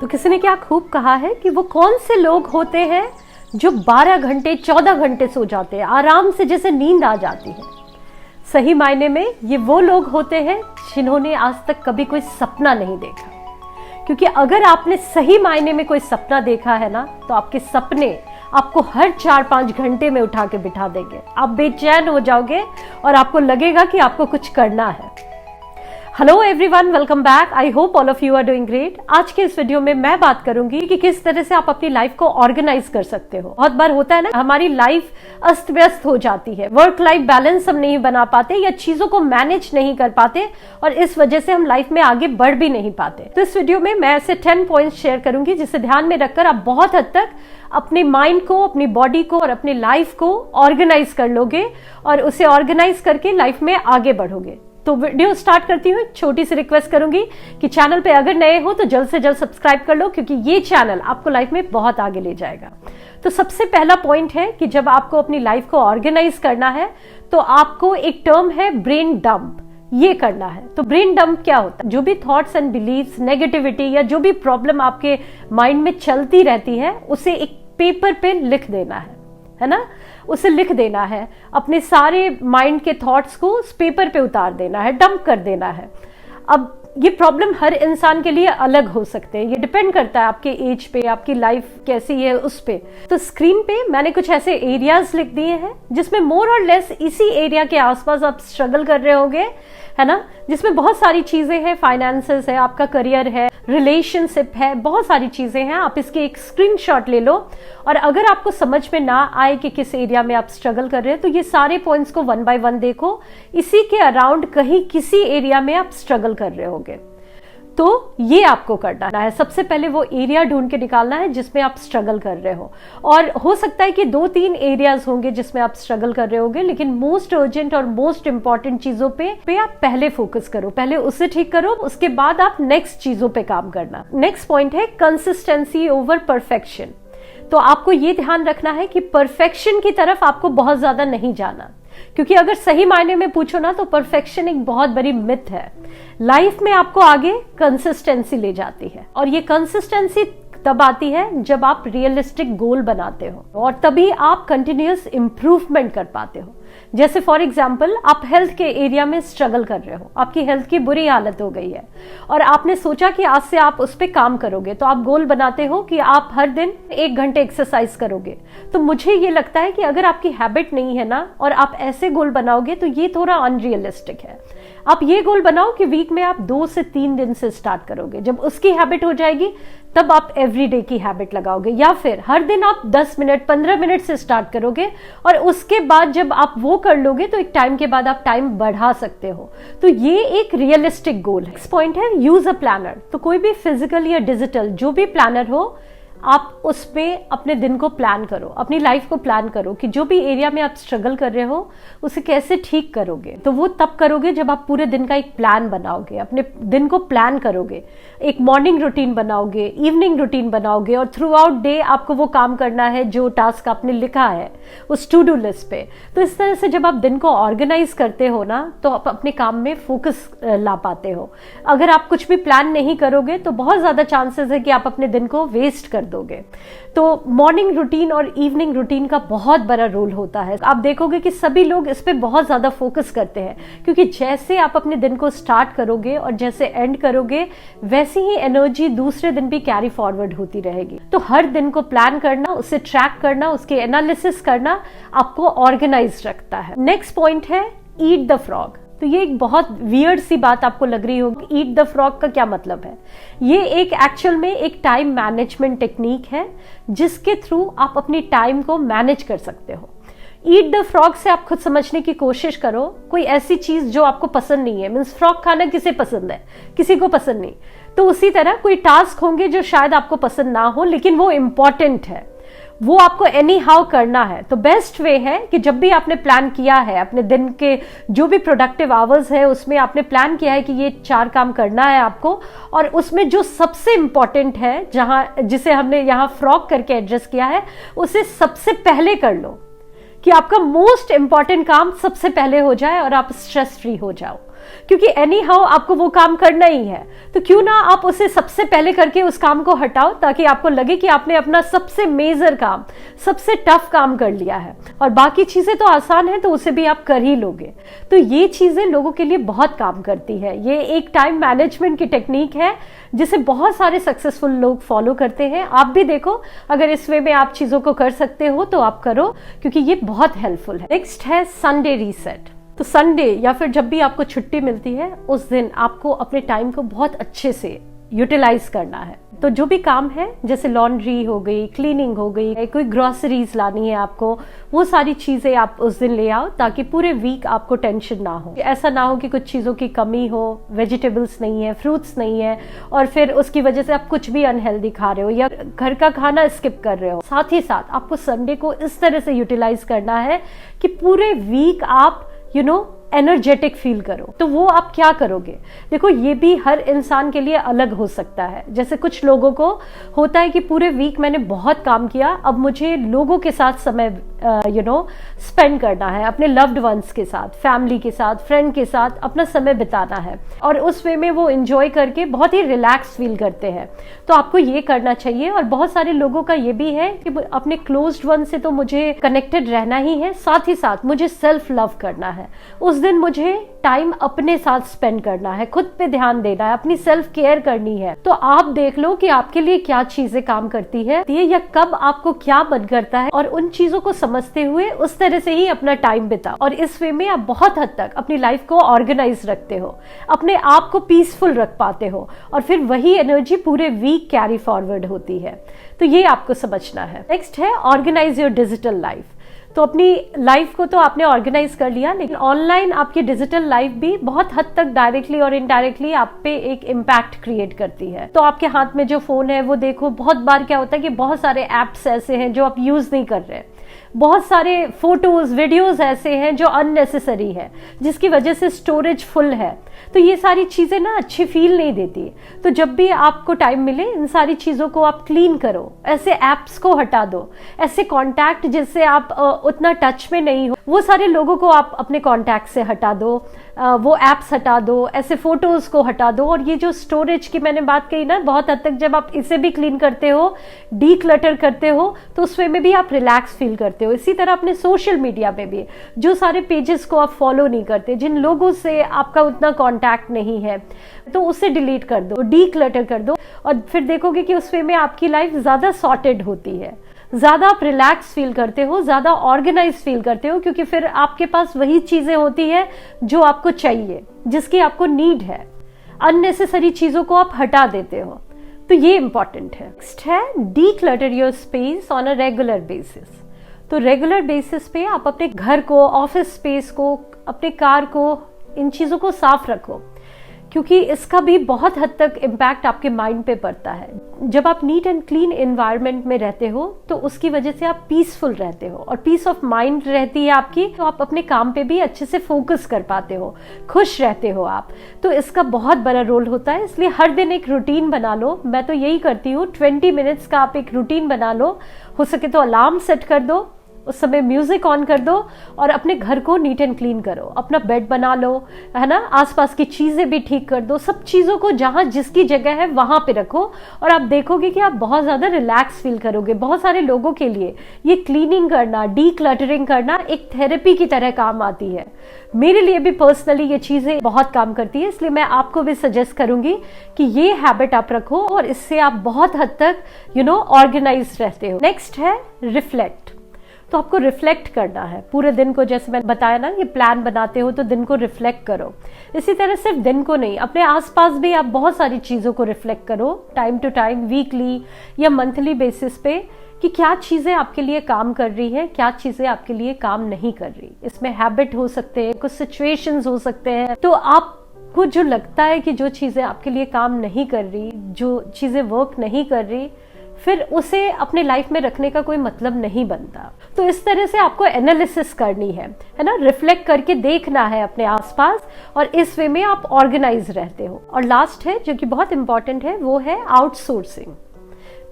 तो किसी ने क्या खूब कहा है कि वो कौन से लोग होते हैं जो 12 घंटे 14 घंटे सो जाते हैं, आराम से जैसे नींद आ जाती है। सही मायने में ये वो लोग होते हैं जिन्होंने आज तक कभी कोई सपना नहीं देखा। क्योंकि अगर आपने सही मायने में कोई सपना देखा है ना, तो आपके सपने आपको हर 4-5 घंटे में उठा के बिठा देंगे। आप बेचैन हो जाओगे और आपको लगेगा कि आपको कुछ करना है। Hello everyone, welcome back. I hope all of you are doing great. आज के इस वीडियो में मैं बात करूंगी कि किस तरह से आप अपनी लाइफ को ऑर्गेनाइज कर सकते हो। बहुत बार होता है ना, हमारी लाइफ अस्त व्यस्त हो जाती है, वर्क लाइफ बैलेंस हम नहीं बना पाते या चीजों को मैनेज नहीं कर पाते और इस वजह से हम लाइफ में आगे बढ़ भी नहीं पाते। तो इस वीडियो में मैं ऐसे 10 पॉइंट्स शेयर करूंगी जिसे ध्यान में रखकर आप बहुत हद तक अपने माइंड को, अपनी बॉडी को और अपनी लाइफ को ऑर्गेनाइज कर लोगे और उसे ऑर्गेनाइज करके लाइफ में आगे बढ़ोगे। तो वीडियो स्टार्ट करती हूँ। छोटी सी रिक्वेस्ट करूंगी कि चैनल पे अगर नए हो तो जल्द से जल्द सब्सक्राइब कर लो, क्योंकि ये चैनल आपको लाइफ में बहुत आगे ले जाएगा। तो सबसे पहला पॉइंट है कि जब आपको अपनी लाइफ को ऑर्गेनाइज करना है तो आपको एक टर्म है ब्रेन डंप, ये करना है। तो ब्रेन डंप क्या होता है? जो भी थॉट्स एंड बिलीव्स, नेगेटिविटी या जो भी प्रॉब्लम आपके माइंड में चलती रहती है उसे एक पेपर पे लिख देना है ना, उसे लिख देना है। अपने सारे माइंड के थॉट्स को उस पेपर पे उतार देना है, डंप कर देना है। अब ये प्रॉब्लम हर इंसान के लिए अलग हो सकते हैं, ये डिपेंड करता है आपके एज पे, आपकी लाइफ कैसी है उस पे। तो स्क्रीन पे मैंने कुछ ऐसे एरियाज लिख दिए हैं जिसमें मोर और लेस इसी एरिया के आसपास आप स्ट्रगल कर रहे होगे, है ना, जिसमें बहुत सारी चीजें हैं, फाइनेंसेस है, आपका करियर है, रिलेशनशिप है, बहुत सारी चीजें हैं। आप इसके एक स्क्रीनशॉट ले लो और अगर आपको समझ में ना आए कि किस एरिया में आप स्ट्रगल कर रहे हैं तो ये सारे पॉइंट्स को 1 बाय 1 देखो। इसी के अराउंड कहीं किसी एरिया में आप स्ट्रगल कर रहे होगे, तो ये आपको करना है। सबसे पहले वो एरिया ढूंढ के निकालना है जिसमें आप स्ट्रगल कर रहे हो। और हो सकता है कि 2-3 एरियाज होंगे जिसमें आप स्ट्रगल कर रहे होगे, लेकिन मोस्ट अर्जेंट और मोस्ट इंपॉर्टेंट चीजों पे आप पहले फोकस करो, पहले उसे ठीक करो, उसके बाद आप नेक्स्ट चीजों पे काम करना। नेक्स्ट पॉइंट है कंसिस्टेंसी ओवर परफेक्शन। तो आपको ये ध्यान रखना है कि परफेक्शन की तरफ आपको बहुत ज्यादा नहीं जाना, क्योंकि अगर सही मायने में पूछो ना तो परफेक्शन एक बहुत बड़ी मिथ है। लाइफ में आपको आगे कंसिस्टेंसी ले जाती है और ये कंसिस्टेंसी तब आती है जब आप रियलिस्टिक गोल बनाते हो और तभी आप कंटिन्यूअस इंप्रूवमेंट कर पाते हो। जैसे फॉर एग्जाम्पल, आप हेल्थ के एरिया में स्ट्रगल कर रहे हो, आपकी हेल्थ की बुरी हालत हो गई है और आपने सोचा कि आज से आप उस पर काम करोगे। तो आप गोल बनाते हो कि आप हर दिन 1 घंटे एक्सरसाइज करोगे। तो मुझे ये लगता है कि अगर आपकी हैबिट नहीं है ना और आप ऐसे गोल बनाओगे तो ये थोड़ा अनरियलिस्टिक है। आप ये गोल बनाओ कि वीक में आप 2 से 3 दिन से स्टार्ट करोगे। जब उसकी हैबिट हो जाएगी तब आप एवरीडे की हैबिट लगाओगे, या फिर हर दिन आप 10 मिनट 15 मिनट से स्टार्ट करोगे और उसके बाद जब आप वो कर लोगे तो एक टाइम के बाद आप टाइम बढ़ा सकते हो। तो ये एक रियलिस्टिक गोल है। नेक्स्ट पॉइंट है यूज अ प्लानर। तो कोई भी फिजिकल या डिजिटल जो भी प्लानर हो, आप उस पे अपने दिन को प्लान करो, अपनी लाइफ को प्लान करो कि जो भी एरिया में आप स्ट्रगल कर रहे हो उसे कैसे ठीक करोगे। तो वो तब करोगे जब आप पूरे दिन का एक प्लान बनाओगे, अपने दिन को प्लान करोगे, एक मॉर्निंग रूटीन बनाओगे, इवनिंग रूटीन बनाओगे और थ्रू आउट डे आपको वो काम करना है जो टास्क आपने लिखा है उस टू डू लिस्ट पे। तो इस तरह से जब आप दिन को ऑर्गेनाइज करते हो ना तो आप अपने काम में फोकस ला पाते हो। अगर आप कुछ भी प्लान नहीं करोगे तो बहुत ज्यादा चांसेस है कि आप अपने दिन को वेस्ट कर दोगे। तो मॉर्निंग रूटीन और इवनिंग रूटीन का बहुत बड़ा रोल होता है। आप देखोगे कि सभी लोग इस पे बहुत ज्यादा फोकस करते हैं, क्योंकि जैसे आप अपने दिन को स्टार्ट करोगे और जैसे एंड करोगे वैसी ही एनर्जी दूसरे दिन भी कैरी फॉरवर्ड होती रहेगी। तो हर दिन को प्लान करना, उसे ट्रैक करना, उसके एनालिसिस करना आपको ऑर्गेनाइज रखता है। नेक्स्ट पॉइंट है ईट द फ्रॉग। तो ये एक बहुत वियर्ड सी बात आपको लग रही होगी, ईट द फ्रॉग का क्या मतलब है? ये एक एक्चुअल में एक टाइम मैनेजमेंट टेक्निक है जिसके थ्रू आप अपनी टाइम को मैनेज कर सकते हो। ईट द फ्रॉग से आप खुद समझने की कोशिश करो, कोई ऐसी चीज जो आपको पसंद नहीं है, मीन्स फ्रॉग खाना किसे पसंद है? किसी को पसंद नहीं। तो उसी तरह कोई टास्क होंगे जो शायद आपको पसंद ना हो लेकिन वो इंपॉर्टेंट है, वो आपको एनी हाउ करना है। तो बेस्ट वे है कि जब भी आपने प्लान किया है, अपने दिन के जो भी प्रोडक्टिव आवर्स है उसमें आपने प्लान किया है कि ये 4 काम करना है आपको, और उसमें जो सबसे इंपॉर्टेंट है, जहां जिसे हमने यहाँ फ्रॉग करके एड्रेस किया है, उसे सबसे पहले कर लो। कि आपका मोस्ट इंपॉर्टेंट काम सबसे पहले हो जाए और आप स्ट्रेस फ्री हो जाओ, क्योंकि एनी हाउ आपको वो काम करना ही है। तो क्यों ना आप उसे सबसे पहले करके उस काम को हटाओ, ताकि आपको लगे कि आपने अपना सबसे मेजर काम, सबसे टफ काम कर लिया है, और बाकी चीजें तो आसान है तो उसे भी आप कर ही लोगे। तो ये चीजें लोगों के लिए बहुत काम करती है। ये एक टाइम मैनेजमेंट की टेक्निक है जिसे बहुत सारे सक्सेसफुल लोग फॉलो करते हैं। आप भी देखो, अगर इस वे में आप चीजों को कर सकते हो तो आप करो, क्योंकि ये बहुत हेल्पफुल है। नेक्स्ट है संडे रीसेट। तो संडे या फिर जब भी आपको छुट्टी मिलती है, उस दिन आपको अपने टाइम को बहुत अच्छे से यूटिलाइज करना है। तो जो भी काम है, जैसे लॉन्ड्री हो गई, क्लीनिंग हो गई, कोई ग्रोसरीज लानी है आपको, वो सारी चीजें आप उस दिन ले आओ, ताकि पूरे वीक आपको टेंशन ना हो। ऐसा ना हो कि कुछ चीजों की कमी हो, वेजिटेबल्स नहीं है, फ्रूट्स नहीं है, और फिर उसकी वजह से आप कुछ भी अनहेल्दी खा रहे हो या घर का खाना स्किप कर रहे हो। साथ ही साथ आपको संडे को इस तरह से यूटिलाइज करना है कि पूरे वीक आप एनर्जेटिक फील करो। तो वो आप क्या करोगे? देखो, ये भी हर इंसान के लिए अलग हो सकता है। जैसे कुछ लोगों को होता है कि पूरे वीक मैंने बहुत काम किया, अब मुझे लोगों के साथ समय स्पेंड करना है, अपने लव्ड वंस के साथ, फैमिली के साथ, फ्रेंड के साथ अपना समय बिताना है, और उस वे में वो एंजॉय करके बहुत ही रिलैक्स फील करते हैं। तो आपको ये करना चाहिए। और बहुत सारे लोगों का ये भी है कि अपने क्लोज्ड वन से तो मुझे कनेक्टेड रहना ही है, साथ ही साथ मुझे सेल्फ लव करना है। उस दिन मुझे टाइम अपने साथ स्पेंड करना है, खुद पे ध्यान देना है, अपनी सेल्फ केयर करनी है। तो आप देख लो कि आपके लिए क्या चीजें काम करती है या कब आपको क्या मन करता है, और उन चीजों को समझते हुए उस तरह से ही अपना टाइम बिताओ। और इस वे में आप बहुत हद तक अपनी लाइफ को ऑर्गेनाइज रखते हो, अपने आप को पीसफुल रख पाते हो, और फिर वही एनर्जी पूरे वीक कैरी फॉरवर्ड होती है। तो ये आपको समझना है। नेक्स्ट है ऑर्गेनाइज योर डिजिटल लाइफ। तो अपनी लाइफ को तो आपने ऑर्गेनाइज कर लिया, लेकिन ऑनलाइन आपकी डिजिटल लाइफ भी बहुत हद तक डायरेक्टली और इनडायरेक्टली आप पे एक इम्पैक्ट क्रिएट करती है। तो आपके हाथ में जो फोन है वो देखो, बहुत बार क्या होता है कि बहुत सारे एप्स ऐसे हैं जो आप यूज नहीं कर रहे, बहुत सारे फोटोज वीडियोस ऐसे हैं जो अननेसेसरी है, जिसकी वजह से स्टोरेज फुल है। तो ये सारी चीजें ना अच्छी फील नहीं देती। तो जब भी आपको टाइम मिले, इन सारी चीजों को आप क्लीन करो, ऐसे एप्स को हटा दो, ऐसे कॉन्टैक्ट जिससे आप उतना टच में नहीं हो, वो सारे लोगों को आप अपने कॉन्टैक्ट से हटा दो, वो एप्स हटा दो, ऐसे फोटोज को हटा दो। और ये जो स्टोरेज की मैंने बात कही ना, बहुत हद तक जब आप इसे भी क्लीन करते हो, डीक्लटर करते हो, तो उस वे में भी आप रिलैक्स फील करते हो। इसी तरह अपने सोशल मीडिया पे भी जो सारे पेजेस को आप फॉलो नहीं करते, जिन लोगों से आपका उतना कॉन्टैक्ट नहीं है, तो उसे डिलीट कर दो, डीक्लटर कर दो, और फिर देखोगे कि उस वे में आपकी लाइफ ज्यादा सॉर्टेड होती है, ज्यादा आप रिलैक्स फील करते हो, ज्यादा ऑर्गेनाइज फील करते हो, क्योंकि फिर आपके पास वही चीजें होती है जो आपको चाहिए, जिसकी आपको नीड है। अननेसेसरी चीजों को आप हटा देते हो। तो ये इंपॉर्टेंट है। नेक्स्ट है declutter your space on a regular basis. तो रेगुलर बेसिस पे आप अपने घर को, ऑफिस स्पेस को, अपने कार को, इन चीजों को साफ रखो, क्योंकि इसका भी बहुत हद तक इम्पैक्ट आपके माइंड पे पड़ता है। जब आप नीट एंड क्लीन एनवायरनमेंट में रहते हो, तो उसकी वजह से आप पीसफुल रहते हो और पीस ऑफ माइंड रहती है आपकी, तो आप अपने काम पे भी अच्छे से फोकस कर पाते हो, खुश रहते हो आप। तो इसका बहुत बड़ा रोल होता है। इसलिए हर दिन एक रूटीन बना लो। मैं तो यही करती हूँ, 20 मिनट्स का आप एक रूटीन बना लो। हो सके तो अलार्म सेट कर दो, उस समय म्यूजिक ऑन कर दो, और अपने घर को नीट एंड क्लीन करो, अपना बेड बना लो, है ना, आसपास की चीजें भी ठीक कर दो, सब चीजों को जहां जिसकी जगह है वहां पे रखो, और आप देखोगे कि आप बहुत ज्यादा रिलैक्स फील करोगे। बहुत सारे लोगों के लिए ये क्लीनिंग करना, डीक्लटरिंग करना एक थेरेपी की तरह काम आती है। मेरे लिए भी पर्सनली ये चीजें बहुत काम करती है, इसलिए मैं आपको भी सजेस्ट करूंगी कि ये हैबिट आप रखो, और इससे आप बहुत हद तक ऑर्गेनाइज रहते हो। नेक्स्ट है रिफ्लेक्ट। तो आपको रिफ्लेक्ट करना है पूरे दिन को। जैसे मैंने बताया ना, ये प्लान बनाते हो तो दिन को रिफ्लेक्ट करो। इसी तरह सिर्फ दिन को नहीं, अपने आसपास भी आप बहुत सारी चीजों को रिफ्लेक्ट करो, टाइम टू टाइम, वीकली या मंथली बेसिस पे, कि क्या चीजें आपके लिए काम कर रही है, क्या चीजें आपके लिए काम नहीं कर रही। इसमें हैबिट हो सकते हैं, कुछ सिचुएशंस हो सकते हैं। तो आपको जो लगता है कि जो चीजें आपके लिए काम नहीं कर रही, जो चीजें वर्क नहीं कर रही, फिर उसे अपने लाइफ में रखने का कोई मतलब नहीं बनता। तो इस तरह से आपको एनालिसिस करनी है ना, रिफ्लेक्ट करके देखना है अपने आसपास, और इस वे में आप ऑर्गेनाइज रहते हो। और लास्ट है, जो कि बहुत इंपॉर्टेंट है, वो है आउटसोर्सिंग।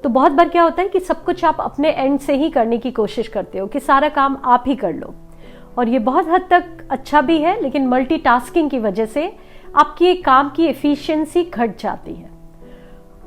तो बहुत बार क्या होता है कि सब कुछ आप अपने एंड से ही करने की कोशिश करते हो कि सारा काम आप ही कर लो, और ये बहुत हद तक अच्छा भी है, लेकिन मल्टीटास्किंग की वजह से आपकी काम की एफिशिएंसी घट जाती है।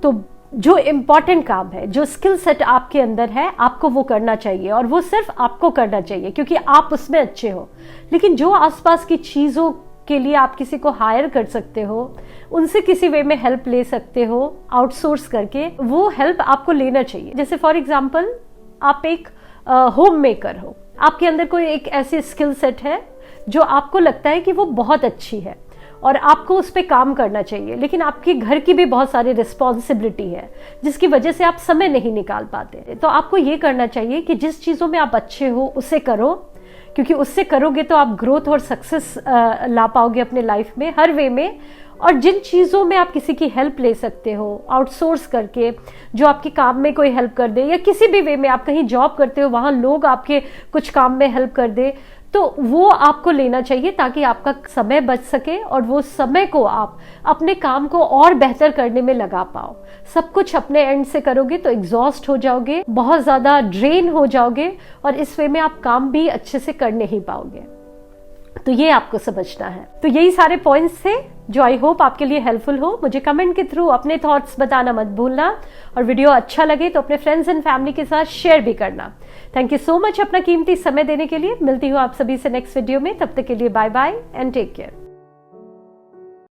तो जो इम्पॉर्टेंट काम है, जो स्किल सेट आपके अंदर है, आपको वो करना चाहिए, और वो सिर्फ आपको करना चाहिए क्योंकि आप उसमें अच्छे हो। लेकिन जो आसपास की चीज़ों के लिए आप किसी को हायर कर सकते हो, उनसे किसी वे में हेल्प ले सकते हो आउटसोर्स करके, वो हेल्प आपको लेना चाहिए। जैसे फॉर एग्जांपल आप एक होम मेकर हो, आपके अंदर कोई एक ऐसी स्किल सेट है जो आपको लगता है कि वो बहुत अच्छी है और आपको उस पर काम करना चाहिए, लेकिन आपके घर की भी बहुत सारी रिस्पॉन्सिबिलिटी है जिसकी वजह से आप समय नहीं निकाल पाते। तो आपको ये करना चाहिए कि जिस चीज़ों में आप अच्छे हो उसे करो, क्योंकि उससे करोगे तो आप ग्रोथ और सक्सेस ला पाओगे अपने लाइफ में हर वे में। और जिन चीज़ों में आप किसी की हेल्प ले सकते हो आउटसोर्स करके, जो आपके काम में कोई हेल्प कर दे, या किसी भी वे में आप कहीं जॉब करते हो वहाँ लोग आपके कुछ काम में हेल्प कर दे, तो वो आपको लेना चाहिए ताकि आपका समय बच सके और वो समय को आप अपने काम को और बेहतर करने में लगा पाओ। सब कुछ अपने एंड से करोगे तो एग्जॉस्ट हो जाओगे, बहुत ज़्यादा ड्रेन हो जाओगे, और इस वे में आप काम भी अच्छे से कर नहीं पाओगे। तो ये आपको समझना है। तो यही सारे पॉइंट्स थे जो आई होप आपके लिए हेल्पफुल हो। मुझे कमेंट के थ्रू अपने थॉट्स बताना मत भूलना, और वीडियो अच्छा लगे तो अपने फ्रेंड्स एंड फैमिली के साथ शेयर भी करना। थैंक यू सो मच अपना कीमती समय देने के लिए। मिलती हूँ आप सभी से नेक्स्ट वीडियो में, तब तक के लिए bye bye and take care.